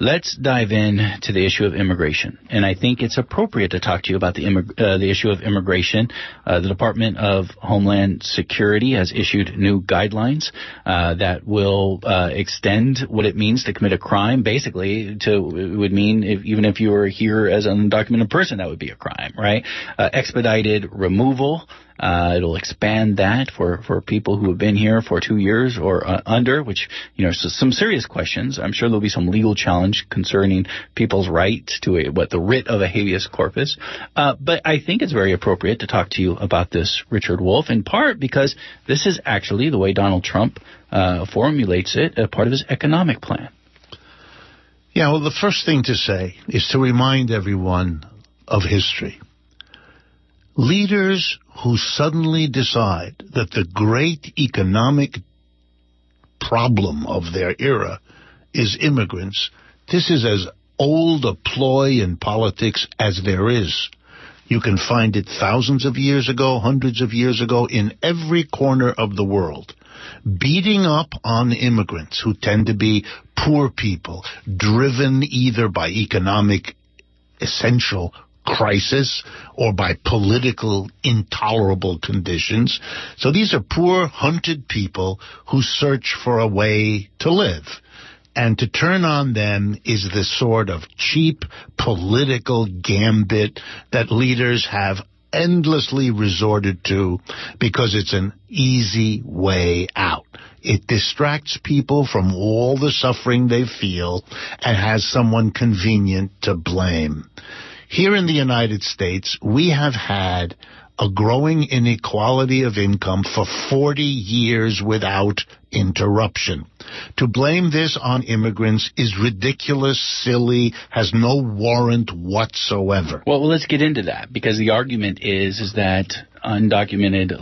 Let's dive in to the issue of immigration. And I think it's appropriate to talk to you about the issue of immigration. The Department of Homeland Security has issued new guidelines that will extend what it means to commit a crime. Basically, it would mean even if you were here as an undocumented person, that would be a crime, right? Expedited removal. It'll expand that for people who have been here for 2 years or under, which, so some serious questions. I'm sure there'll be some legal challenge concerning people's right to the writ of a habeas corpus. But I think it's very appropriate to talk to you about this, Richard Wolff, in part because this is actually the way Donald Trump formulates it, a part of his economic plan. Yeah, well, the first thing to say is to remind everyone of history. Leaders who suddenly decide that the great economic problem of their era is immigrants, this is as old a ploy in politics as there is. You can find it thousands of years ago, hundreds of years ago, in every corner of the world. Beating up on immigrants who tend to be poor people, driven either by economic essential crisis or by political intolerable conditions. So these are poor, hunted people who search for a way to live. And to turn on them is the sort of cheap political gambit that leaders have endlessly resorted to because it's an easy way out. It distracts people from all the suffering they feel and has someone convenient to blame. Here in the United States, we have had a growing inequality of income for 40 years without interruption. To blame this on immigrants is ridiculous, silly, has no warrant whatsoever. Well, let's get into that, because the argument is that undocumented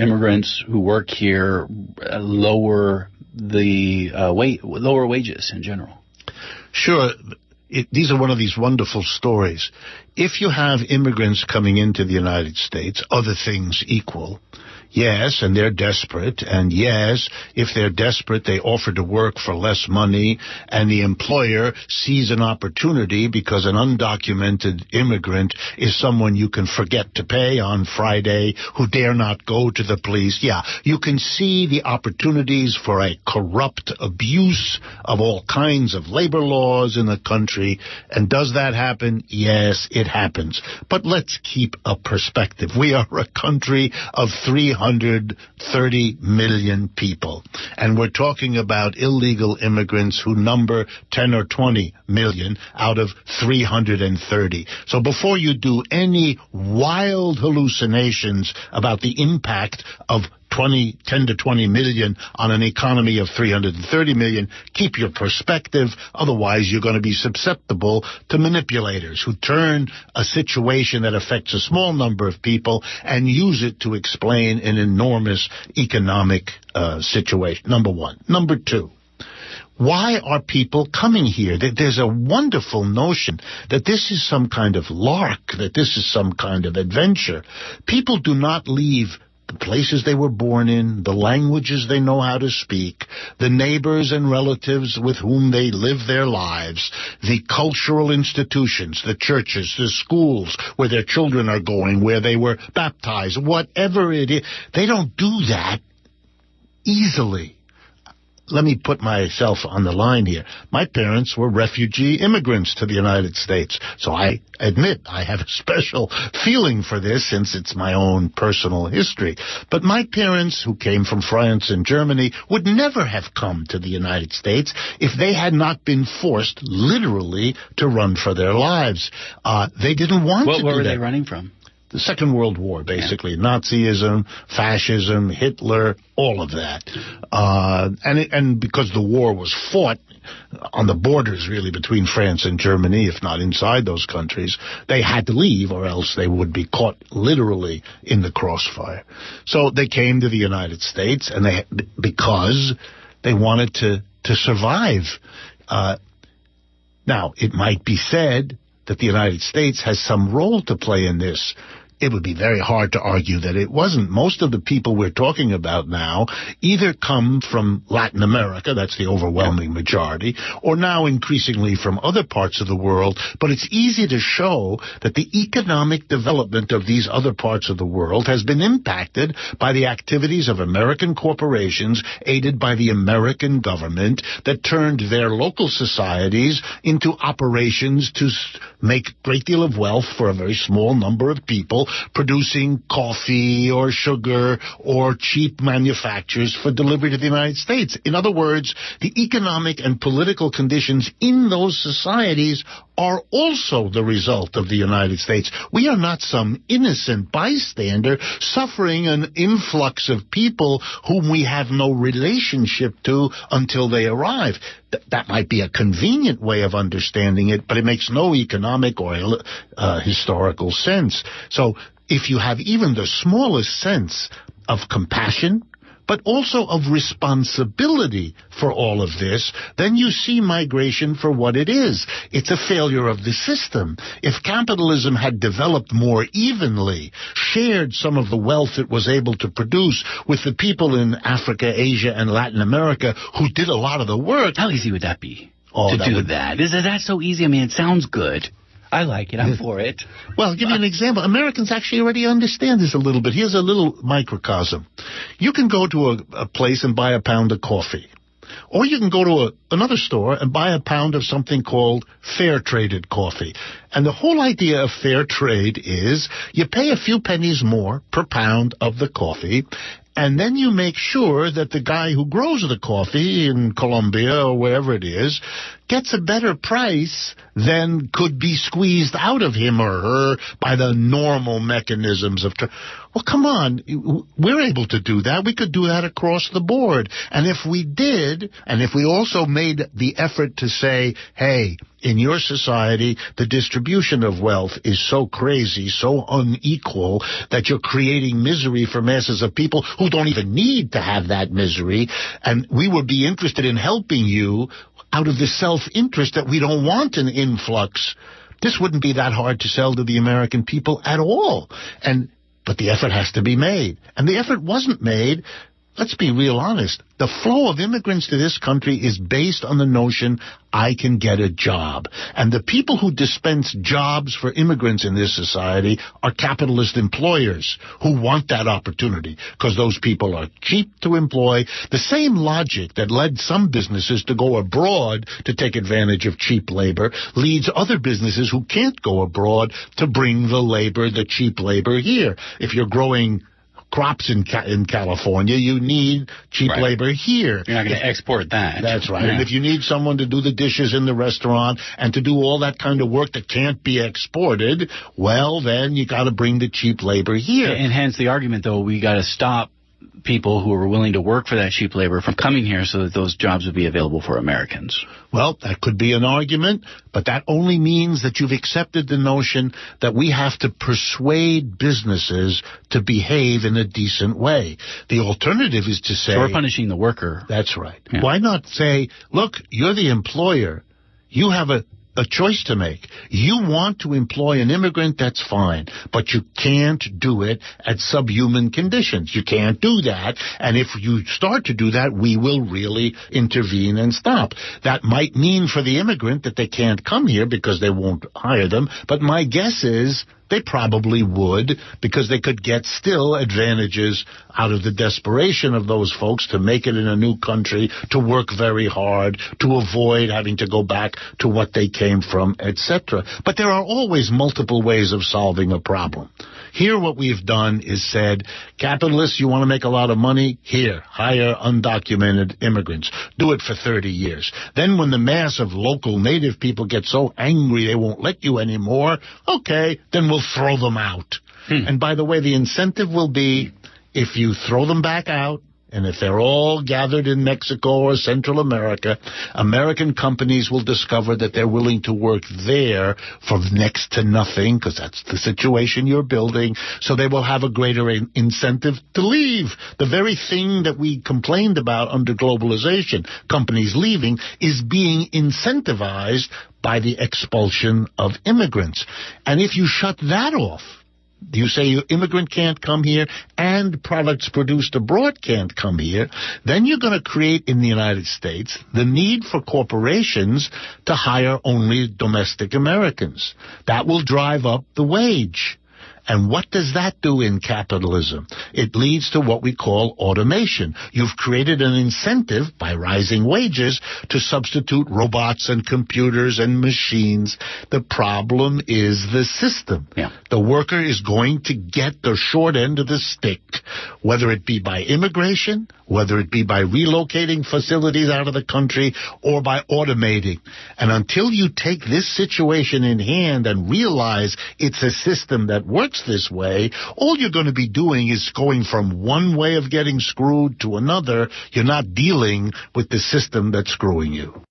immigrants who work here lower wages in general. Sure. These are one of these wonderful stories. If you have immigrants coming into the United States, other things equal, yes, and they're desperate, and yes, if they're desperate, they offer to work for less money, and the employer sees an opportunity because an undocumented immigrant is someone you can forget to pay on Friday, who dare not go to the police. Yeah, you can see the opportunities for a corrupt abuse of all kinds of labor laws in the country. And does that happen? Yes, it happens. But let's keep a perspective. We are a country of 330 million people, and we're talking about illegal immigrants who number 10 or 20 million out of 330. So before you do any wild hallucinations about the impact of 10 to 20 million on an economy of 330 million, keep your perspective. Otherwise, you're going to be susceptible to manipulators who turn a situation that affects a small number of people and use it to explain an enormous economic situation. Number one. Number two. Why are people coming here? There's a wonderful notion that this is some kind of lark, that this is some kind of adventure. People do not leave the places they were born in, the languages they know how to speak, the neighbors and relatives with whom they live their lives, the cultural institutions, the churches, the schools where their children are going, where they were baptized, whatever it is. They don't do that easily. Let me put myself on the line here. My parents were refugee immigrants to the United States, so I admit I have a special feeling for this since it's my own personal history. But my parents, who came from France and Germany, would never have come to the United States if they had not been forced, literally, to run for their lives. They didn't want to do that. What were they running from? The Second World War, basically. Yeah. Nazism, fascism, Hitler, all of that. And because the war was fought on the borders, really, between France and Germany, if not inside those countries, they had to leave or else they would be caught literally in the crossfire. So they came to the United States and because they wanted to survive. Now, it might be said that the United States has some role to play in this. it would be very hard to argue that it wasn't. Most of the people we're talking about now either come from Latin America, that's the overwhelming majority, or now increasingly from other parts of the world. But it's easy to show that the economic development of these other parts of the world has been impacted by the activities of American corporations aided by the American government that turned their local societies into operations to make a great deal of wealth for a very small number of people, producing coffee or sugar or cheap manufactures for delivery to the United States. In other words, the economic and political conditions in those societies are also the result of the United States. We are not some innocent bystander suffering an influx of people whom we have no relationship to until they arrive. That might be a convenient way of understanding it, but it makes no economic or historical sense. So if you have even the smallest sense of compassion, but also of responsibility for all of this, then you see migration for what it is. It's a failure of the system. If capitalism had developed more evenly, shared some of the wealth it was able to produce with the people in Africa, Asia, and Latin America who did a lot of the work. How easy would that be to do that? Is that so easy? I mean, it sounds good. I like it. I'm for it. Well, I'll give you an example. Americans actually already understand this a little bit. Here's a little microcosm. You can go to a place and buy a pound of coffee. Or you can go to another store and buy a pound of something called fair traded coffee. And the whole idea of fair trade is you pay a few pennies more per pound of the coffee, and then you make sure that the guy who grows the coffee in Colombia or wherever it is gets a better price than could be squeezed out of him or her by the normal mechanisms of well, come on, we're able to do that. We could do that across the board. And if we did, and if we also made the effort to say, hey, in your society, the distribution of wealth is so crazy, so unequal, that you're creating misery for masses of people who don't even need to have that misery, and we would be interested in helping you out of the self-interest that we don't want an influx. This wouldn't be that hard to sell to the American people at all. But the effort has to be made. And the effort wasn't made. Let's be real honest. The flow of immigrants to this country is based on the notion I can get a job. And the people who dispense jobs for immigrants in this society are capitalist employers who want that opportunity because those people are cheap to employ. The same logic that led some businesses to go abroad to take advantage of cheap labor leads other businesses who can't go abroad to bring the cheap labor here. If you're growing crops in California, you need cheap labor here. You're not going to export that. That's right. Yeah. And if you need someone to do the dishes in the restaurant and to do all that kind of work that can't be exported, well, then you got to bring the cheap labor here. And hence the argument, though, we got to stop people who are willing to work for that cheap labor from coming here so that those jobs would be available for Americans. Well, that could be an argument, but that only means that you've accepted the notion that we have to persuade businesses to behave in a decent way. The alternative is to say... So we're punishing the worker. That's right. Yeah. Why not say, look, you're the employer. You have a choice to make. You want to employ an immigrant, that's fine, but you can't do it at subhuman conditions. You can't do that, and if you start to do that, we will really intervene and stop. That might mean for the immigrant that they can't come here because they won't hire them, but my guess is they probably would, because they could get still advantages out of the desperation of those folks to make it in a new country, to work very hard, to avoid having to go back to what they came from, etc. But there are always multiple ways of solving a problem. Here what we've done is said, capitalists, you want to make a lot of money? Here, hire undocumented immigrants. Do it for 30 years. Then when the mass of local native people get so angry they won't let you anymore, okay, then we'll throw them out. And by the way, the incentive will be if you throw them back out, and if they're all gathered in Mexico or Central America, American companies will discover that they're willing to work there for next to nothing, because that's the situation you're building, so they will have a greater incentive to leave. The very thing that we complained about under globalization, companies leaving, is being incentivized by the expulsion of immigrants. And if you shut that off, you say your immigrant can't come here and products produced abroad can't come here, then you're going to create in the United States the need for corporations to hire only domestic Americans. That will drive up the wage. And what does that do in capitalism? It leads to what we call automation. You've created an incentive by rising wages to substitute robots and computers and machines. The problem is the system. Yeah. The worker is going to get the short end of the stick, whether it be by immigration, whether it be by relocating facilities out of the country, or by automating. And until you take this situation in hand and realize it's a system that works this way, all you're going to be doing is going from one way of getting screwed to another. You're not dealing with the system that's screwing you.